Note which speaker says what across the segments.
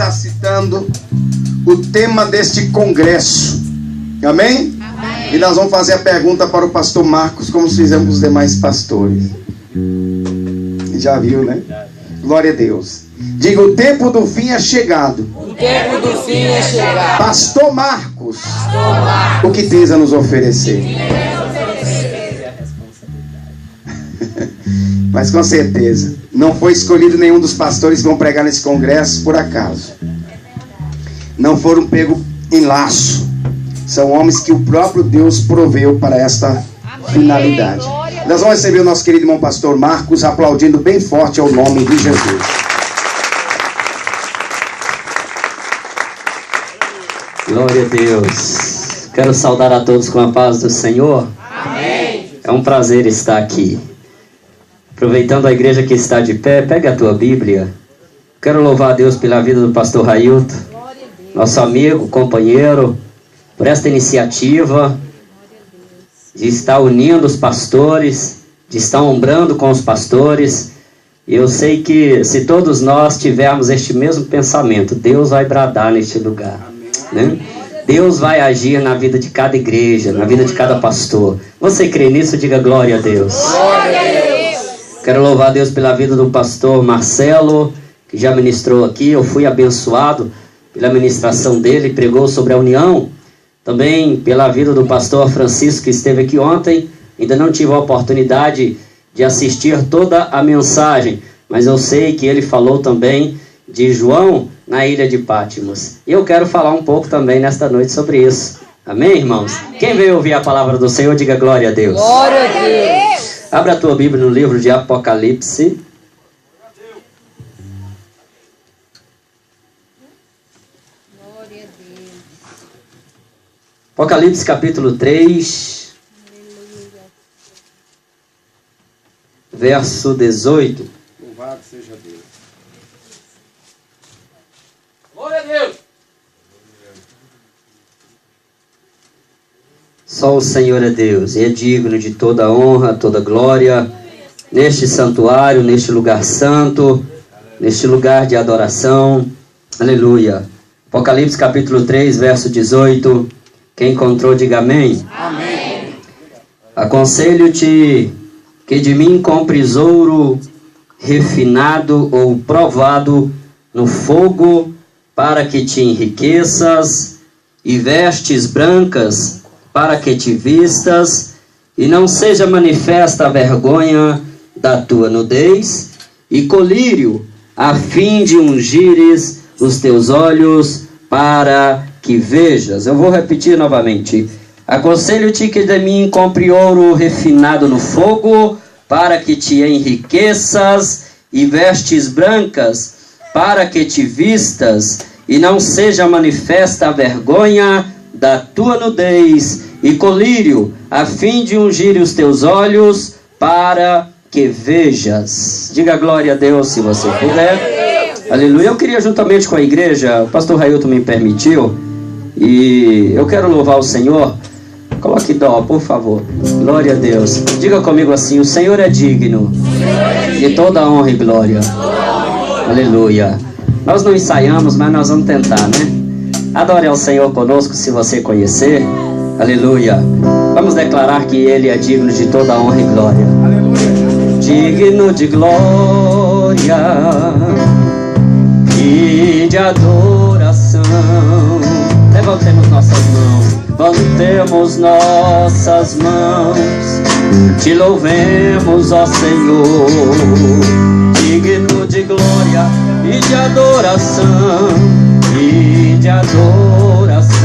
Speaker 1: está citando o tema deste congresso. Amém? Amém? E nós vamos fazer a pergunta para o pastor Marcos, como fizemos com os demais pastores. Já viu, né? Glória a Deus. Diga: o tempo do fim é chegado.
Speaker 2: O tempo do fim é chegado.
Speaker 1: Pastor Marcos, o que tens a nos oferecer? Mas com certeza não foi escolhido nenhum dos pastores que vão pregar nesse congresso por acaso. Não foram pegos em laço. São homens que o próprio Deus proveu para esta finalidade. Nós vamos receber o nosso querido irmão pastor Marcos, aplaudindo bem forte ao nome de Jesus.
Speaker 3: Glória a Deus. Quero saudar a todos com a paz do Senhor. Amém. É um prazer estar aqui. Aproveitando a igreja que está de pé, pega a tua Bíblia. Quero louvar a Deus pela vida do pastor Railton, nosso amigo, companheiro, por esta iniciativa de estar unindo os pastores, de estar ombrando com os pastores. E eu sei que se todos nós tivermos este mesmo pensamento, Deus vai bradar neste lugar, né? Deus vai agir na vida de cada igreja, na vida de cada pastor. Você crê nisso? Diga glória a Deus. Glória a Deus. Quero louvar a Deus pela vida do pastor Marcelo, que já ministrou aqui. Eu fui abençoado pela ministração dele, pregou sobre a união. Também pela vida do pastor Francisco, que esteve aqui ontem. Ainda não tive a oportunidade de assistir toda a mensagem, mas eu sei que ele falou também de João na ilha de Patmos. E eu quero falar um pouco também nesta noite sobre isso. Amém, irmãos? Amém. Quem veio ouvir a palavra do Senhor, diga glória a Deus. Glória a Deus. Abra a tua Bíblia no livro de Apocalipse.
Speaker 4: Glória a Deus.
Speaker 3: Apocalipse capítulo 3.
Speaker 4: Aleluia.
Speaker 3: Verso 18.
Speaker 1: Louvado seja Deus.
Speaker 2: Glória a Deus.
Speaker 3: Só o Senhor é Deus e é digno de toda honra, toda glória, neste santuário, neste lugar santo, neste lugar de adoração. Aleluia. Apocalipse capítulo 3, verso 18. Quem encontrou, diga amém.
Speaker 2: Amém.
Speaker 3: Aconselho-te que de mim compres ouro refinado ou provado no fogo, para que te enriqueças, e vestes brancas, para que te vistas, e não seja manifesta a vergonha da tua nudez, e colírio, a fim de ungires os teus olhos, para que vejas. Eu vou repetir novamente. Aconselho-te que de mim compre ouro refinado no fogo, para que te enriqueças, e vestes brancas, para que te vistas, e não seja manifesta a vergonha da tua nudez, e colírio, a fim de ungir os teus olhos, para que vejas. Diga glória a Deus se você puder. Aleluia. Eu queria, juntamente com a igreja, o pastor Railton me permitiu, e eu quero louvar o Senhor. Coloque dó, por favor. Glória a Deus. Diga comigo assim: o Senhor é digno de toda honra e glória. Aleluia. Nós não ensaiamos, mas nós vamos tentar, né? Adore ao Senhor conosco, se você conhecer. Aleluia. Vamos declarar que Ele é digno de toda honra e glória. Digno de glória e de adoração. Levantemos nossas mãos. Levantemos nossas mãos. Te louvemos, ó Senhor. Digno de glória e de adoração, e de adoração.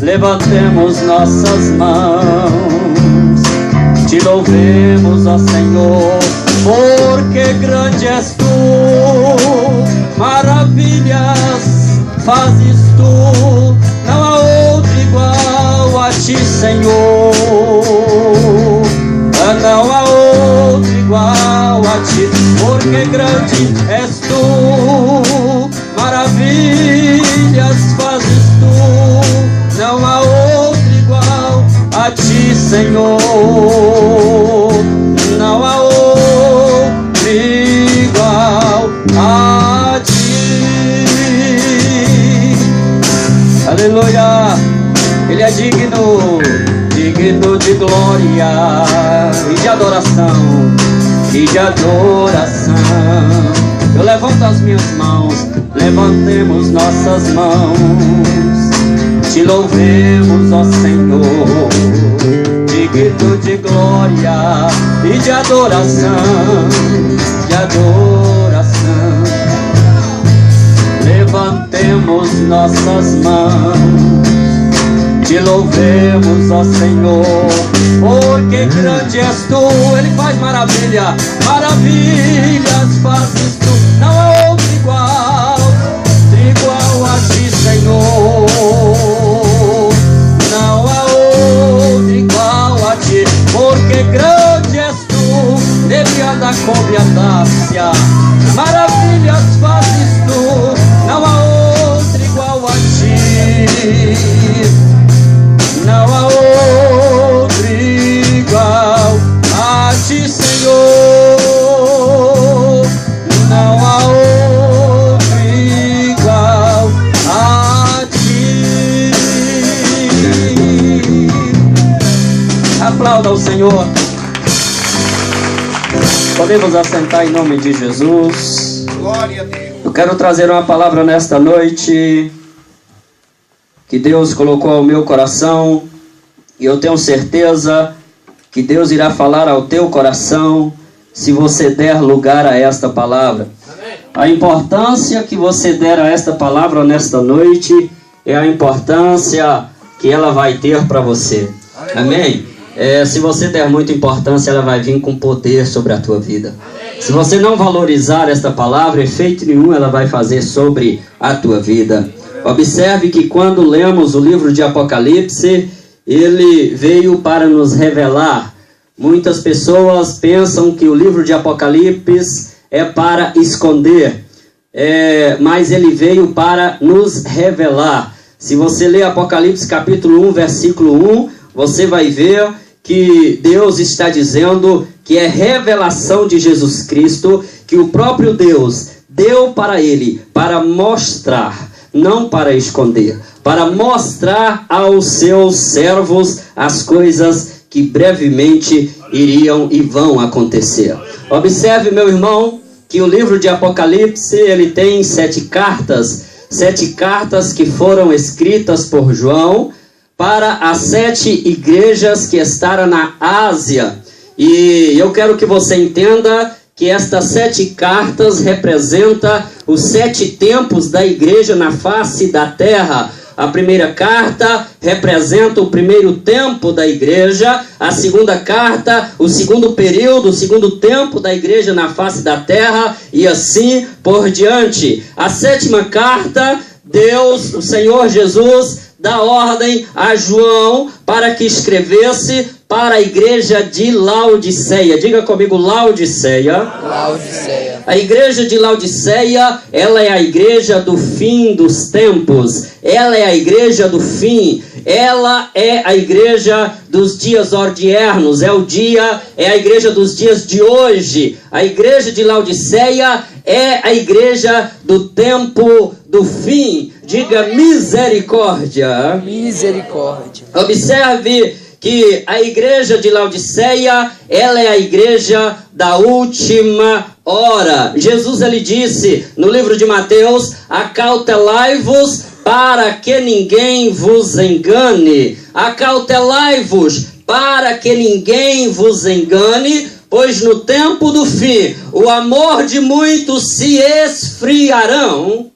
Speaker 3: Levantemos nossas mãos, te louvemos, ó Senhor, porque grande és tu, maravilhas fazes tu, não há outro igual a ti, Senhor. Não há outro igual a ti, porque grande és tu, maravilhas fazes tu, não há outro igual a ti, Senhor. Não há outro igual. Aleluia. Ele é digno, digno de glória e de adoração, e de adoração. Eu levanto as minhas mãos, levantemos nossas mãos, te louvemos, ó Senhor, digno de glória e de adoração, de adoração. Levantemos nossas mãos, te louvemos, ó Senhor, porque grande és tu. Ele faz maravilha, maravilhas fazes tu. Não há outro igual, igual a ti, Senhor. Não há outro igual a ti, porque grande és tu. Deviada convidácia, maravilhas fazes tu. Não há outro igual a ti. Não há outro igual a ti, Senhor. Não há outro igual a ti. Aplauda o Senhor. Podemos assentar em nome de Jesus.
Speaker 1: Glória a Deus.
Speaker 3: Eu quero trazer uma palavra nesta noite que Deus colocou ao meu coração, e eu tenho certeza que Deus irá falar ao teu coração se você der lugar a esta palavra. Amém. A importância que você der a esta palavra nesta noite é a importância que ela vai ter para você. Amém? Se você der muita importância, ela vai vir com poder sobre a tua vida. Se você não valorizar esta palavra, efeito nenhum ela vai fazer sobre a tua vida. Observe que quando lemos o livro de Apocalipse, ele veio para nos revelar. Muitas pessoas pensam que o livro de Apocalipse é para esconder, mas ele veio para nos revelar. Se você ler Apocalipse capítulo 1, versículo 1, você vai ver que Deus está dizendo que é revelação de Jesus Cristo, que o próprio Deus deu para ele, para mostrar, não para esconder, para mostrar aos seus servos as coisas que brevemente iriam e vão acontecer. Observe, meu irmão, que o livro de Apocalipse, ele tem 7 cartas que foram escritas por João para as 7 igrejas que estavam na Ásia. E eu quero que você entenda que estas 7 cartas representam os 7 tempos da igreja na face da terra. A primeira carta representa o primeiro tempo da igreja, a segunda carta, o segundo período, o segundo tempo da igreja na face da terra, e assim por diante. A 7ª carta, Deus, o Senhor Jesus, dá ordem a João para que escrevesse para a igreja de Laodiceia. Diga comigo, Laodiceia.
Speaker 2: Laodiceia.
Speaker 3: A igreja de Laodiceia, ela é a igreja do fim dos tempos. Ela é a igreja do fim. Ela é a igreja dos dias ordiernos. É a igreja dos dias de hoje. A igreja de Laodiceia é a igreja do tempo do fim. Diga misericórdia.
Speaker 2: Misericórdia.
Speaker 3: Observe que a igreja de Laodiceia, ela é a igreja da última hora. Jesus, ele disse no livro de Mateus: acautelai-vos para que ninguém vos engane. Acautelai-vos para que ninguém vos engane, pois no tempo do fim o amor de muitos se esfriarão.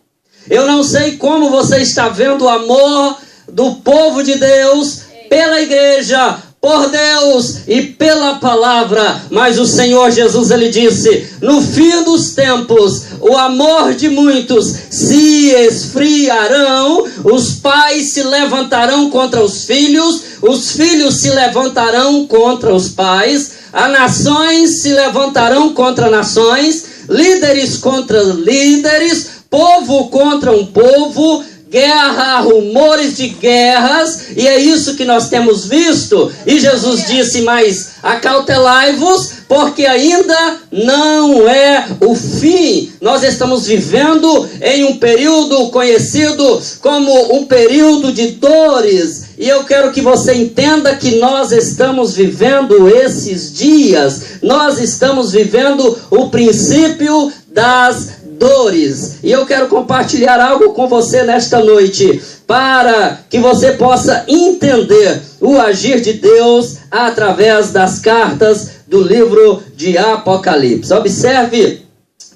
Speaker 3: Eu não sei como você está vendo o amor do povo de Deus pela igreja, por Deus e pela palavra, mas o Senhor Jesus, ele disse: no fim dos tempos, o amor de muitos se esfriarão, os pais se levantarão contra os filhos se levantarão contra os pais, as nações se levantarão contra nações, líderes contra líderes, povo contra um povo, guerra, rumores de guerras, e é isso que nós temos visto. E Jesus disse: mas acautelai-vos porque ainda não é o fim. Nós estamos vivendo em um período conhecido como um período de dores. E eu quero que você entenda que nós estamos vivendo esses dias. Nós estamos vivendo o princípio das dores. E eu quero compartilhar algo com você nesta noite, para que você possa entender o agir de Deus através das cartas do livro de Apocalipse. Observe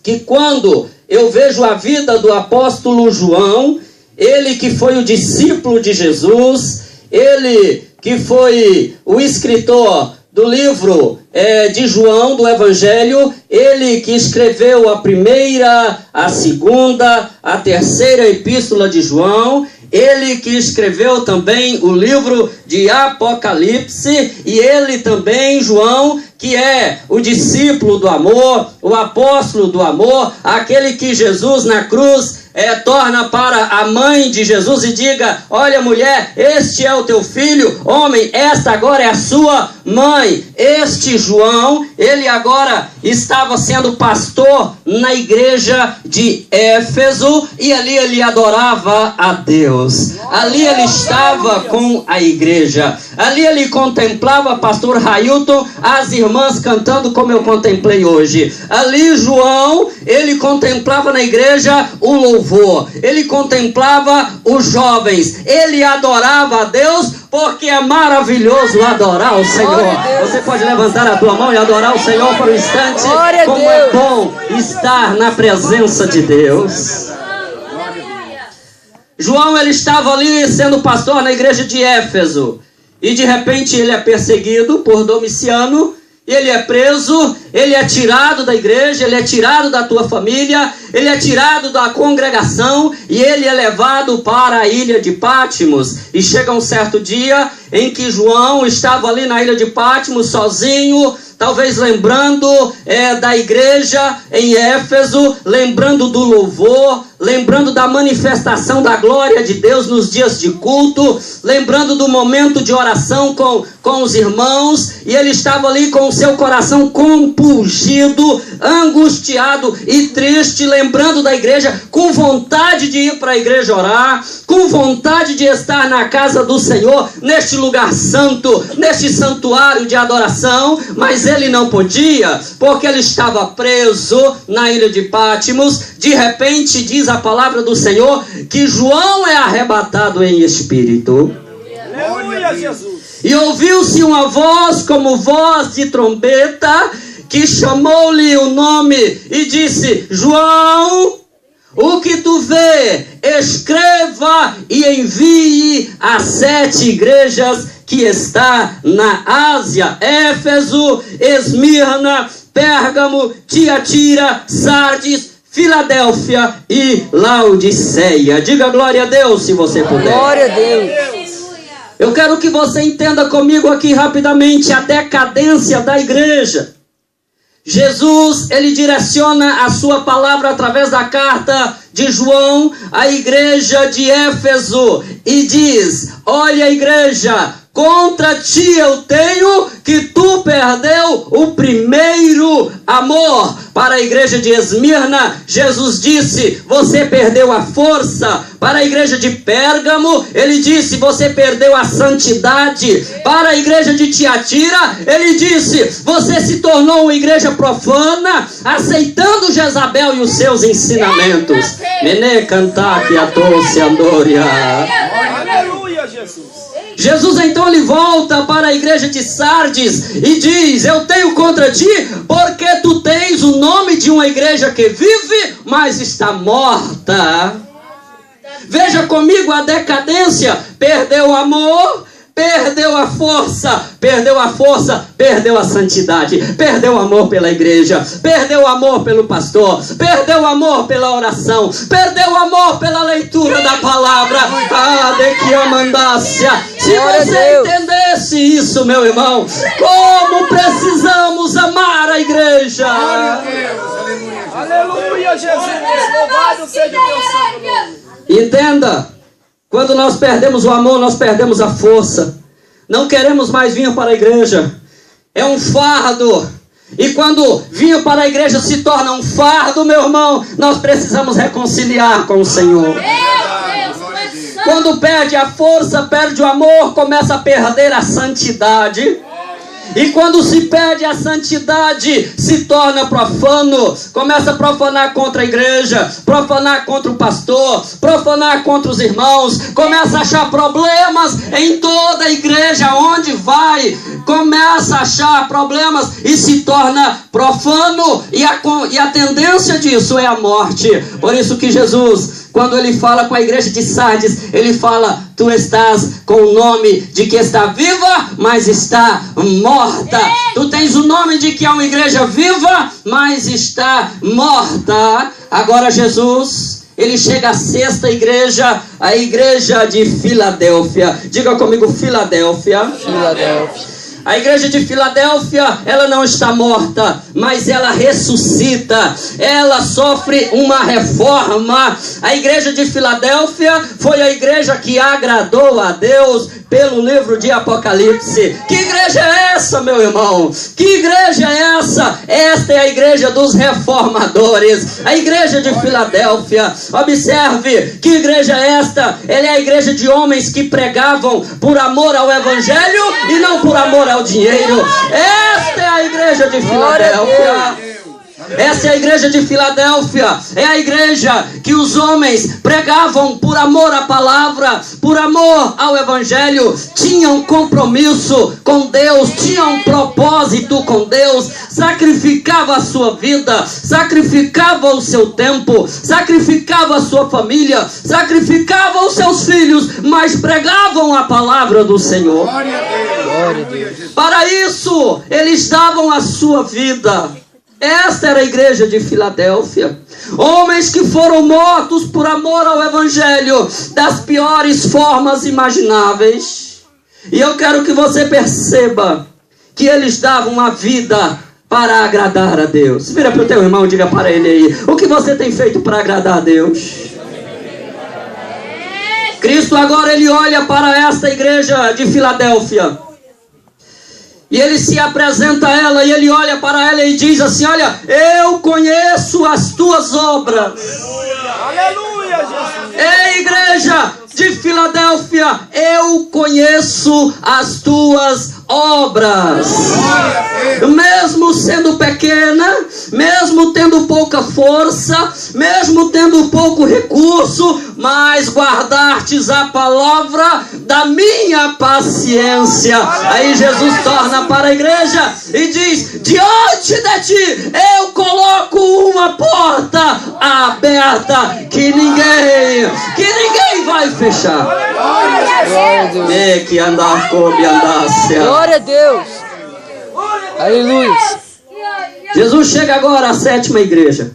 Speaker 3: que quando eu vejo a vida do apóstolo João, ele que foi o discípulo de Jesus, ele que foi o escritor do livro de João, do Evangelho, ele que escreveu a primeira, a segunda, a terceira epístola de João, ele que escreveu também o livro de Apocalipse, e ele também, João, que é o discípulo do amor, o apóstolo do amor, aquele que Jesus na cruz torna para a mãe de Jesus e diga: olha, mulher, este é o teu filho, homem, esta agora é a sua mãe. Este João, ele agora estava sendo pastor na igreja de Éfeso, e ali ele adorava a Deus. Ali ele estava com a igreja. Ali ele contemplava, pastor Railton, as irmãs cantando como eu contemplei hoje. Ali João, ele contemplava na igreja o louvor. Ele contemplava os jovens. Ele adorava a Deus, porque é maravilhoso adorar o Senhor. Você pode levantar a tua mão e adorar o Senhor por um instante. Como é bom estar na presença de Deus. João, ele estava ali sendo pastor na igreja de Éfeso. E de repente ele é perseguido por Domiciano. Ele é preso, ele é tirado da igreja, ele é tirado da tua família, ele é tirado da congregação e ele é levado para a ilha de Patmos. E chega um certo dia em que João estava ali na ilha de Patmos sozinho, talvez lembrando da igreja em Éfeso, lembrando do louvor, lembrando da manifestação da glória de Deus nos dias de culto, lembrando do momento de oração com os irmãos, e ele estava ali com o seu coração compungido, angustiado e triste, lembrando da igreja, com vontade de ir para a igreja orar, com vontade de estar na casa do Senhor, neste lugar santo, neste santuário de adoração, mas ele não podia, porque ele estava preso na ilha de Patmos. De repente, diz a palavra do Senhor que João é arrebatado em espírito.
Speaker 5: Aleluia, Jesus.
Speaker 3: E ouviu-se uma voz como voz de trombeta, que chamou-lhe o nome e disse: João, o que tu vê, escreva e envie às 7 igrejas que está na Ásia: Éfeso, Esmirna, Pérgamo, Tiatira, Sardes, Filadélfia e Laodiceia. Diga glória a Deus se você puder.
Speaker 2: Glória a Deus.
Speaker 3: Eu quero que você entenda comigo aqui rapidamente a decadência da igreja. Jesus, ele direciona a sua palavra através da carta de João à igreja de Éfeso e diz: olha, igreja, contra ti eu tenho que tu perdeu o primeiro amor. Para a igreja de Esmirna, Jesus disse: você perdeu a força. Para a igreja de Pérgamo, ele disse: você perdeu a santidade. Para a igreja de Tiatira, ele disse: você se tornou uma igreja profana, aceitando Jezabel e os seus ensinamentos. Mene cantar que a doce andoria.
Speaker 5: Aleluia, Jesus.
Speaker 3: Jesus então ele volta para a igreja de Sardes e diz: eu tenho contra ti, porque tu tens o nome de uma igreja que vive, mas está morta. Veja comigo a decadência. Perdeu o amor, perdeu a força, perdeu a santidade, perdeu o amor pela igreja, perdeu o amor pelo pastor, perdeu o amor pela oração, perdeu o amor pela leitura da palavra. Ah, de que amandácia! Se você entendesse isso, meu irmão, como precisamos amar a igreja.
Speaker 5: Aleluia, Jesus. Louvado seja o teu santo nome.
Speaker 3: Entenda, quando nós perdemos o amor, nós perdemos a força. Não queremos mais vir para a igreja. É um fardo. E quando vinha para a igreja se torna um fardo, meu irmão, nós precisamos reconciliar com o Senhor. Quando perde a força, perde o amor, começa a perder a santidade. E quando se perde a santidade, se torna profano, começa a profanar contra a igreja, profanar contra o pastor, profanar contra os irmãos, começa a achar problemas em toda a igreja, onde vai, começa a achar problemas e se torna profano, e a tendência disso é a morte. Por isso que Jesus, quando ele fala com a igreja de Sardes, ele fala: tu estás com o nome de que está viva, mas está morta. Tu tens o nome de que é uma igreja viva, mas está morta. Agora Jesus, ele chega à sexta igreja, a igreja de Filadélfia. Diga comigo, Filadélfia.
Speaker 2: Filadélfia.
Speaker 3: A igreja de Filadélfia, ela não está morta, mas ela ressuscita, ela sofre uma reforma. A igreja de Filadélfia foi a igreja que agradou a Deus pelo livro de Apocalipse. Que igreja é essa, meu irmão? Que igreja é essa? Esta é a igreja dos reformadores, a igreja de Filadélfia. Observe, que igreja é esta? Ela é a igreja de homens que pregavam por amor ao evangelho e não por amor ao dinheiro. Esta é a igreja de Filadélfia. Essa é a igreja de Filadélfia. É a igreja que os homens pregavam por amor à palavra, por amor ao evangelho, tinham compromisso com Deus, tinham propósito com Deus, sacrificava a sua vida, sacrificava o seu tempo, sacrificava a sua família, sacrificava os seus filhos, mas pregavam a palavra do Senhor.
Speaker 2: Glória a Deus.
Speaker 3: Para isso, eles davam a sua vida. Esta era a igreja de Filadélfia. Homens que foram mortos por amor ao evangelho das piores formas imagináveis. E eu quero que você perceba que eles davam a vida para agradar a Deus. Vira para o teu irmão e diga para ele aí: o que você tem feito para agradar a Deus? Cristo agora ele olha para esta igreja de Filadélfia. E ele se apresenta a ela, e ele olha para ela e diz assim: olha, eu conheço as tuas obras.
Speaker 5: Aleluia, Jesus.
Speaker 3: Ei, igreja de Filadélfia, eu conheço as tuas obras. Mesmo sendo pequena, mesmo tendo pouca força, mesmo tendo pouco recurso, mas guardastes a palavra da minha paciência. Aí Jesus torna para a igreja e diz: diante de ti eu coloco uma porta aberta que ninguém vai fechar.
Speaker 2: Glória a Deus.
Speaker 3: Que andar como andasse.
Speaker 2: Glória a Deus. Aleluia.
Speaker 3: Jesus chega agora à sétima igreja,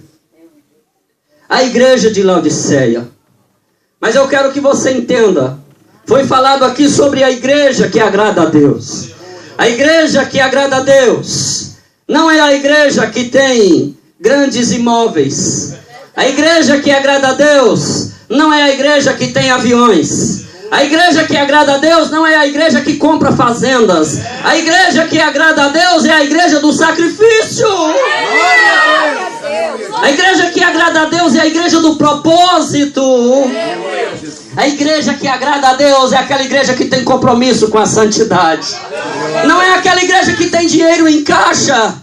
Speaker 3: a igreja de Laodiceia. Mas eu quero que você entenda, foi falado aqui sobre a igreja que agrada a Deus. A igreja que agrada a Deus não é a igreja que tem grandes imóveis. A igreja que agrada a Deus não é a igreja que tem aviões. A igreja que agrada a Deus não é a igreja que compra fazendas. A igreja que agrada a Deus é a igreja do sacrifício. A igreja que agrada a Deus é a igreja do propósito. A igreja que agrada a Deus é aquela igreja que tem compromisso com a santidade. Não é aquela igreja que tem dinheiro em caixa.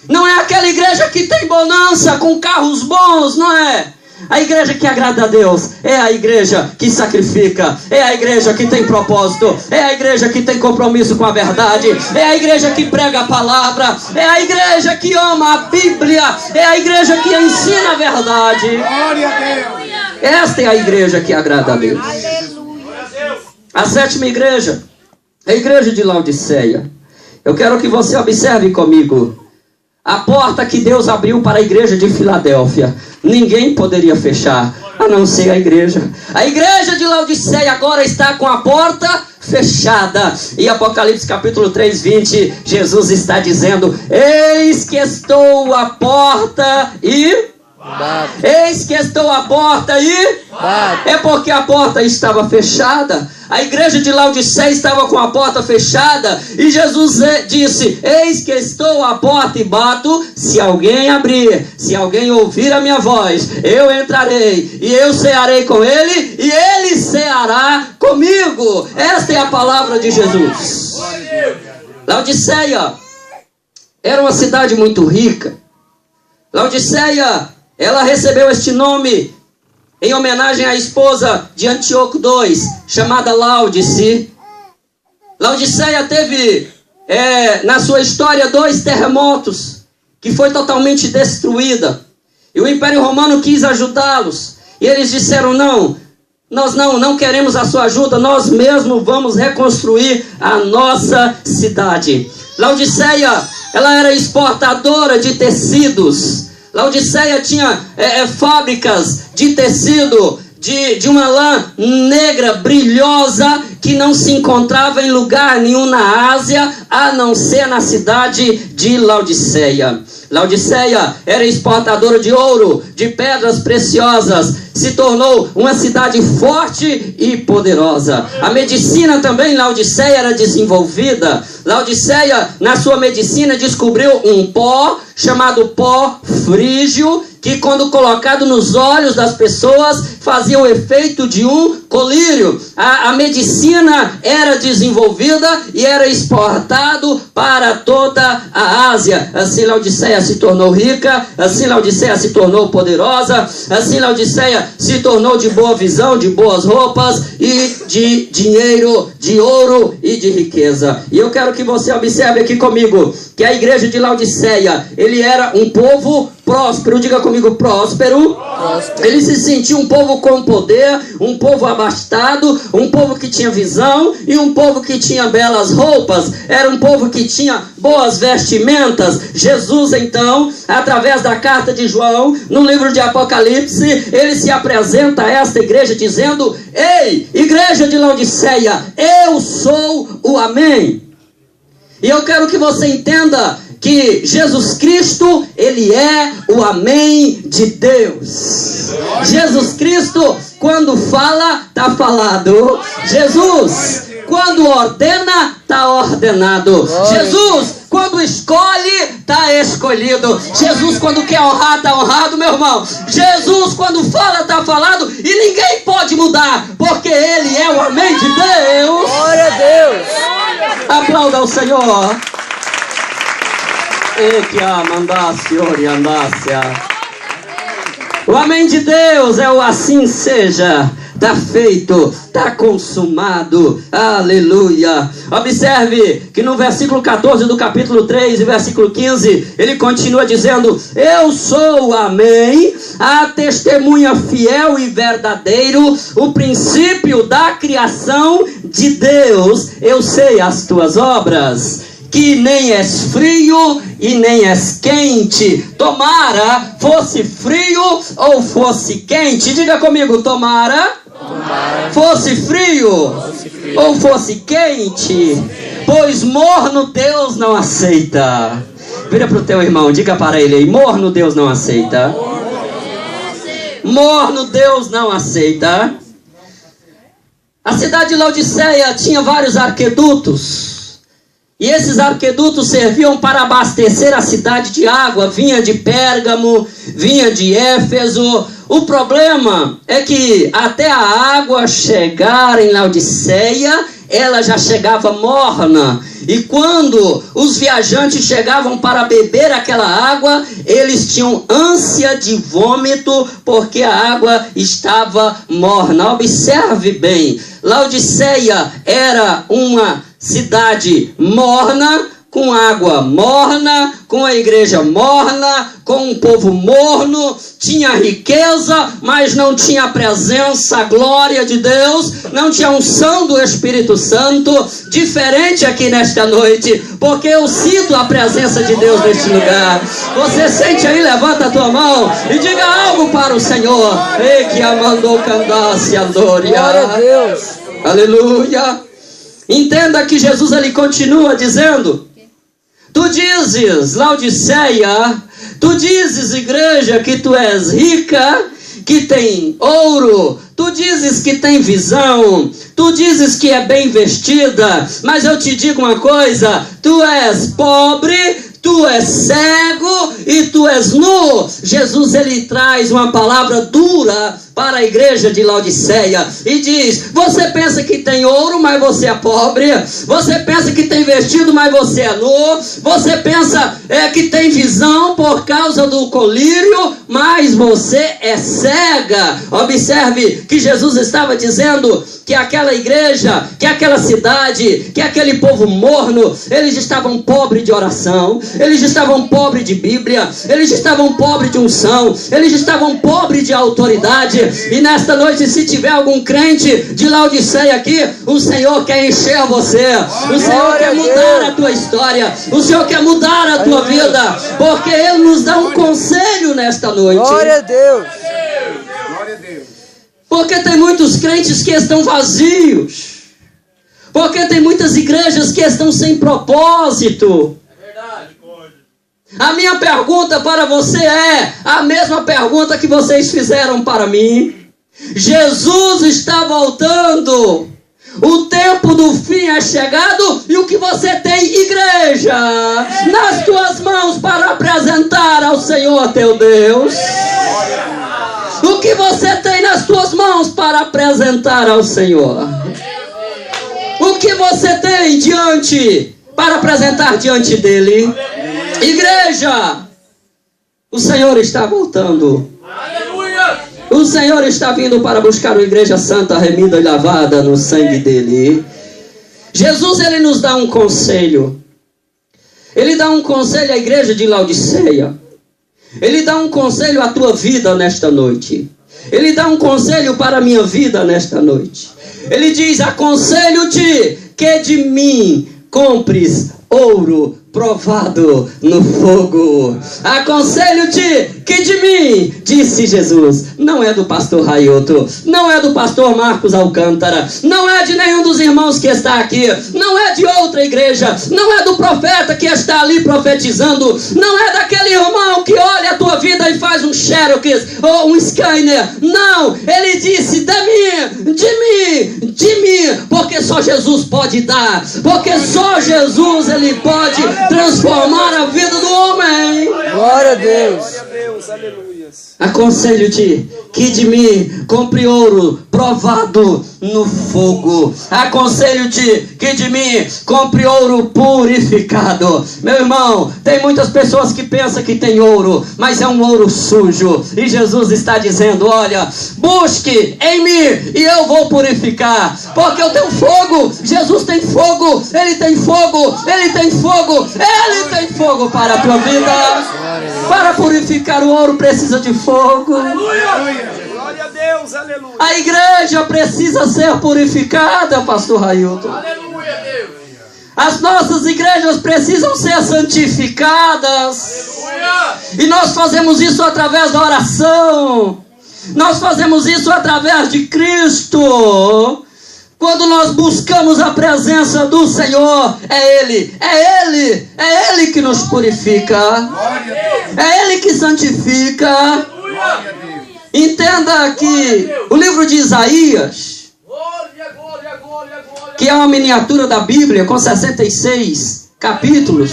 Speaker 3: Não é aquela igreja que tem bonança com carros bons, não é? A igreja que agrada a Deus é a igreja que sacrifica, é a igreja que tem propósito, é a igreja que tem compromisso com a verdade, é a igreja que prega a palavra, é a igreja que ama a Bíblia, é a igreja que ensina a verdade.
Speaker 5: Glória a Deus.
Speaker 3: Esta é a igreja que agrada a Deus. A sétima igreja é a igreja de Laodiceia. Eu quero que você observe comigo a porta que Deus abriu para a igreja de Filadélfia. Ninguém poderia fechar, a não ser a igreja. A igreja de Laodiceia agora está com a porta fechada. E Apocalipse capítulo 3, 20, Jesus está dizendo: eis que estou à porta e
Speaker 2: Bato.
Speaker 3: Eis que estou à porta e...
Speaker 2: Bato.
Speaker 3: É porque a porta estava fechada. A igreja de Laodiceia estava com a porta fechada. E Jesus disse: eis que estou à porta e bato. Se alguém abrir, se alguém ouvir a minha voz, eu entrarei e eu cearei com ele e ele ceará comigo. Esta é a palavra de Jesus. Laodiceia era uma cidade muito rica. Laodiceia, ela recebeu este nome em homenagem à esposa de Antíoco II, chamada Láudice. Laodiceia teve na sua história 2 terremotos, que foi totalmente destruída. E o Império Romano quis ajudá-los. E eles disseram: não, nós não queremos a sua ajuda, nós mesmos vamos reconstruir a nossa cidade. Laodiceia, ela era exportadora de tecidos. Laodiceia tinha fábricas de tecido, de uma lã negra, brilhosa, que não se encontrava em lugar nenhum na Ásia, a não ser na cidade de Laodiceia. Laodiceia era exportadora de ouro, de pedras preciosas, se tornou uma cidade forte e poderosa. A medicina também em Laodiceia era desenvolvida. Laodiceia, na sua medicina, descobriu um pó chamado pó frígio, que quando colocado nos olhos das pessoas fazia o efeito de um colírio. A medicina era desenvolvida e era exportado para toda a Ásia. Assim Laodiceia se tornou rica, assim Laodiceia se tornou poderosa, assim Laodiceia se tornou de boa visão, de boas roupas e de dinheiro, de ouro e de riqueza. E eu quero que você observe aqui comigo que a igreja de Laodiceia, ele era um povo próspero. Diga comigo: próspero. Ele se sentia um povo com poder, um povo abastado, um povo que tinha visão e um povo que tinha belas roupas. Era um povo que tinha boas vestimentas. Jesus, então, através da carta de João, no livro de Apocalipse, ele se apresenta a esta igreja dizendo: ei, igreja de Laodiceia, eu sou o Amém. E eu quero que você entenda que Jesus Cristo, ele é o Amém de Deus. Jesus Cristo, quando fala, está falado. Jesus, quando ordena, está ordenado. Jesus, quando escolhe, está escolhido. Jesus, quando quer honrar, está honrado, meu irmão. Jesus, quando fala, está falado. E ninguém pode mudar, porque ele é o Amém de Deus.
Speaker 2: Glória a Deus.
Speaker 3: Aplauda ao Senhor. E que amandasse, oriandácia. O Amém de Deus é o assim seja. Está feito, está consumado. Aleluia. Observe que no versículo 14 do capítulo 3 e versículo 15, ele continua dizendo: eu sou o Amém, a testemunha fiel e verdadeiro, o princípio da criação de Deus. Eu sei as tuas obras, que nem és frio e nem és quente. Tomara fosse frio ou fosse quente. Diga comigo: tomara fosse frio ou fosse quente, pois morno Deus não aceita. Vira para o teu irmão, diga para ele aí: morno Deus não aceita. Morno Deus não aceita. A cidade de Laodiceia tinha vários arquedutos. E esses arquedutos serviam para abastecer a cidade de água. Vinha de Pérgamo, vinha de Éfeso. O problema é que até a água chegar em Laodiceia, ela já chegava morna. E quando os viajantes chegavam para beber aquela água, eles tinham ânsia de vômito, porque a água estava morna. Observe bem, Laodiceia era uma cidade morna, com água morna, com a igreja morna, com um povo morno. Tinha riqueza, mas não tinha a presença, a glória de Deus, não tinha a unção do Espírito Santo. Diferente aqui nesta noite, porque eu sinto a presença de Deus neste lugar. Você sente aí? Levanta a tua mão e diga algo para o Senhor. Ei, que amandou candasse a glória.
Speaker 2: Glória a Deus.
Speaker 3: Aleluia. Entenda que Jesus ele continua dizendo: tu dizes, Laodiceia, Tu dizes, igreja, que tu és rica, que tem ouro, tu dizes que tem visão, tu dizes que é bem vestida, mas eu te digo uma coisa, tu és pobre, tu és cego e tu és nu. Jesus, ele traz uma palavra dura para a igreja de Laodiceia e diz: você pensa que tem ouro, mas você é pobre. Você pensa que tem vestido, mas você é nu. Você pensa que tem visão por causa do colírio, mas você é cega. Observe que Jesus estava dizendo que aquela igreja, que aquela cidade, que aquele povo morno, eles estavam pobres de oração, eles estavam pobres de Bíblia, eles estavam pobres de unção, eles estavam pobres de autoridade. E nesta noite, se tiver algum crente de Laodiceia aqui, o Senhor quer encher você, o Senhor quer mudar a tua história, o Senhor quer mudar a tua vida, porque Ele nos dá um conselho nesta noite.
Speaker 2: Glória a Deus.
Speaker 3: Porque tem muitos crentes que estão vazios, porque tem muitas igrejas que estão sem propósito. A minha pergunta para você é a mesma pergunta que vocês fizeram para mim. Jesus está voltando, o tempo do fim é chegado, e o que você tem, igreja, nas tuas mãos para apresentar ao Senhor teu Deus? O que você tem nas tuas mãos para apresentar ao Senhor? O que você tem para apresentar diante dele? Igreja, o Senhor está voltando. O Senhor está vindo para buscar uma igreja santa, remida e lavada no sangue dele. Jesus, ele nos dá um conselho. Ele dá um conselho à igreja de Laodiceia. Ele dá um conselho à tua vida nesta noite. Ele dá um conselho para a minha vida nesta noite. Ele diz: aconselho-te que de mim compres ouro provado no fogo. Aconselho-te que de mim, disse Jesus, não é do pastor Raioto, não é do pastor Marcos Alcântara, não é de nenhum dos irmãos que está aqui, não é de outra igreja, não é do profeta que está ali profetizando, não é daquele irmão que olha a tua vida e faz um xerox ou um scanner. Não, ele disse: de mim, porque só Jesus pode dar, porque só Jesus, ele pode transformar a vida do homem.
Speaker 2: Glória a Deus.
Speaker 3: Aconselho-te que de mim compre ouro provado no fogo. Aconselho-te que de mim compre ouro purificado. Meu irmão, tem muitas pessoas que pensam que tem ouro, mas é um ouro sujo. E Jesus está dizendo: olha, busque em mim e eu vou purificar, porque eu tenho fogo. Jesus tem fogo, Ele tem fogo, Ele tem fogo, Ele tem fogo para a tua vida. Para purificar o ouro precisa de fogo.
Speaker 5: Glória a Deus, aleluia.
Speaker 3: A igreja precisa ser purificada, pastor Railton.
Speaker 5: Aleluia, Deus.
Speaker 3: As nossas igrejas precisam ser santificadas.
Speaker 5: Aleluia.
Speaker 3: E nós fazemos isso através da oração. Nós fazemos isso através de Cristo. Quando nós buscamos a presença do Senhor, é Ele que nos purifica, é Ele que santifica. Entenda que o livro de Isaías, que é uma miniatura da Bíblia com 66 capítulos,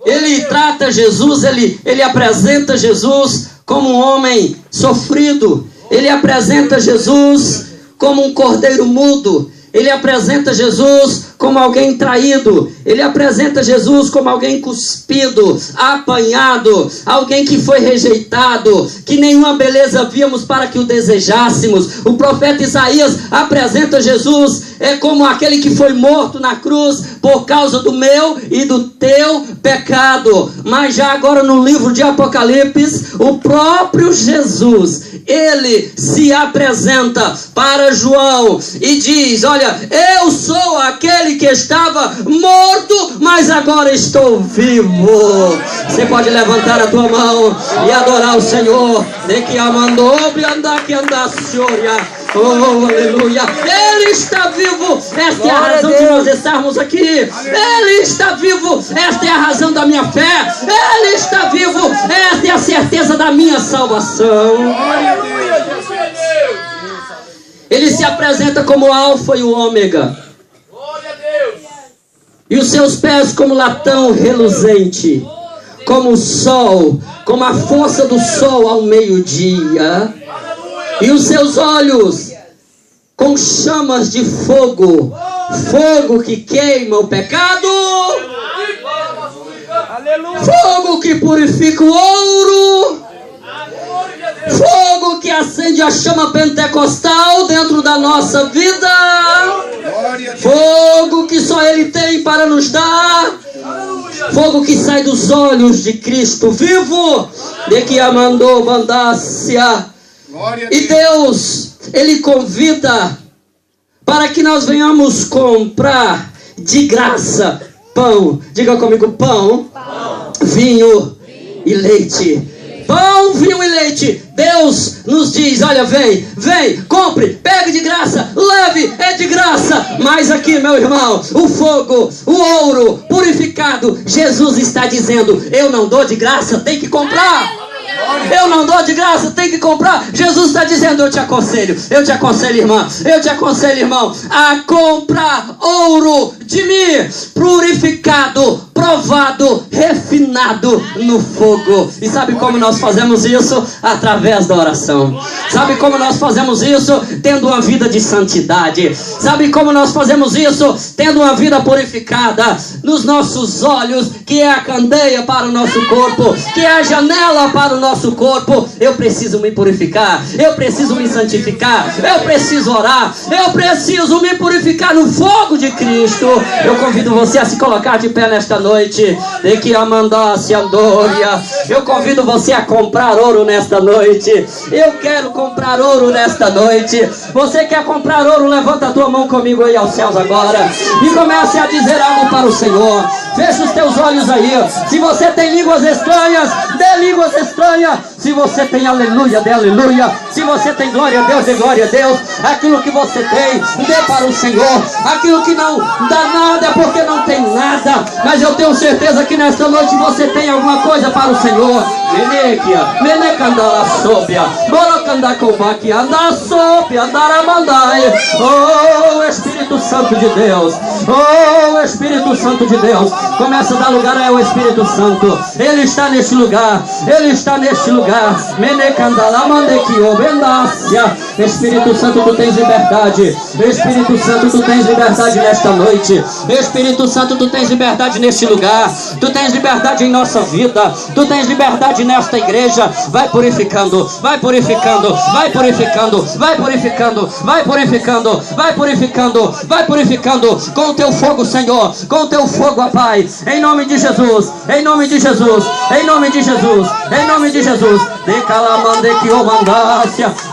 Speaker 3: ele trata Jesus, ele apresenta Jesus como um homem sofrido, ele apresenta Jesus como um cordeiro mudo, ele apresenta Jesus como alguém traído, ele apresenta Jesus como alguém cuspido, apanhado, alguém que foi rejeitado, que nenhuma beleza víamos para que o desejássemos. O profeta Isaías apresenta Jesus como aquele que foi morto na cruz por causa do meu e do teu pecado. Mas já agora no livro de Apocalipse, o próprio Jesus, ele se apresenta para João e diz: olha, eu sou aquele que estava morto, mas agora estou vivo. Você pode levantar a tua mão e adorar o Senhor. De que amandou, andar que andar, Senhor. Oh, aleluia. Ele está vivo. Esta é a
Speaker 2: Glória a
Speaker 3: razão de
Speaker 2: Deus.
Speaker 3: nós estarmos aqui. Ele está vivo. Esta é a razão da minha fé. Ele está vivo. Esta é a certeza da minha salvação.
Speaker 5: Aleluia, Jesus.
Speaker 3: Ele se apresenta como o Alfa e o Ômega.
Speaker 5: Glória a Deus.
Speaker 3: E os seus pés como latão reluzente, como o sol, como a força do sol ao meio-dia. E os seus olhos com chamas de fogo, fogo que queima o pecado, fogo que purifica o ouro, fogo que acende a chama pentecostal dentro da nossa vida, fogo que só Ele tem para nos dar, fogo que sai dos olhos de Cristo vivo, de que a mandou bandácia. E Deus, Ele convida para que nós venhamos comprar de graça pão. Diga comigo, pão, vinho e leite. Pão, vinho e leite. Deus nos diz, olha, vem, compre, pegue de graça, leve, é de graça. Mas aqui, meu irmão, o fogo, o ouro purificado, Jesus está dizendo, eu não dou de graça, tem que comprar. Eu não dou de graça, tem que comprar. Jesus está dizendo, eu te aconselho, irmã, irmão, a comprar ouro de mim, purificado, provado, refinado no fogo. E sabe como nós fazemos isso? Através da oração. Sabe como nós fazemos isso? Tendo uma vida de santidade. Sabe como nós fazemos isso? Tendo uma vida purificada nos nossos olhos, que é a candeia para o nosso corpo, que é a janela para o nosso corpo. Eu preciso me purificar, eu preciso me santificar, eu preciso orar, eu preciso me purificar no fogo de Cristo. Eu convido você a se colocar de pé nesta noite, de que a mandasse Andória. Eu convido você a comprar ouro nesta noite. Eu quero comprar ouro nesta noite. Você quer comprar ouro? Levanta a tua mão comigo aí aos céus agora e comece a dizer algo para o Senhor. Fecha os teus olhos aí. Se você tem línguas estranhas, dê línguas estranhas. Se você tem aleluia, dê aleluia. Se você tem glória a Deus, dê glória a Deus. Aquilo que você tem, dê para o Senhor. Aquilo que não dá nada é porque não tem nada. Mas eu tenho certeza que nesta noite você tem alguma coisa para o Senhor. Menequia, menecandala sóbia, borocandacombaqui, andar sóbia, andar amandai. Oh, Espírito Santo de Deus. Oh, Espírito Santo de Deus. Começa a dar lugar ao Espírito Santo. Ele está neste lugar. Ele está neste lugar. Menecandala mandequio, bendácia. Espírito Santo, tu tens liberdade. Espírito Santo, tu tens liberdade nesta noite. Espírito Santo, tu tens liberdade neste lugar. Tu tens liberdade em nossa vida. Tu tens liberdade nesta igreja. Vai purificando, vai purificando, vai purificando, vai purificando, vai purificando, vai purificando, vai purificando com o teu fogo, Senhor, com o teu fogo, ó Pai, em nome de Jesus, em nome de Jesus, em nome de Jesus, em nome de Jesus.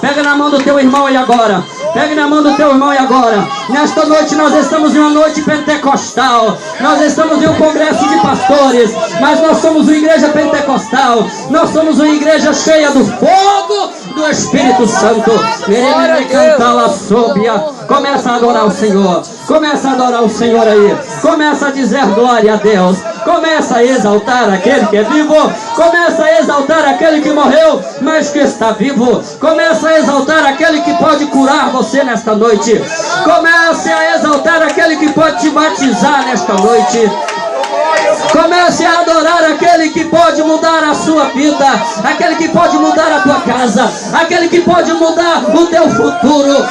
Speaker 3: Pega na mão do teu irmão aí agora. Pegue na mão do teu irmão e agora. Nesta noite nós estamos em uma noite pentecostal. Nós estamos em um congresso de pastores, mas nós somos uma igreja pentecostal. Nós somos uma igreja cheia do fogo do Espírito Santo. Começa a adorar o Senhor. Começa a adorar o Senhor aí. Começa a dizer glória a Deus. Começa a exaltar aquele que é vivo. Começa a exaltar aquele que morreu, mas que está vivo. Começa a exaltar aquele que pode curar você nesta noite. Comece a exaltar aquele que pode te batizar nesta noite. Comece a adorar aquele que pode mudar a sua vida, aquele que pode mudar a tua casa, aquele que pode mudar o teu futuro.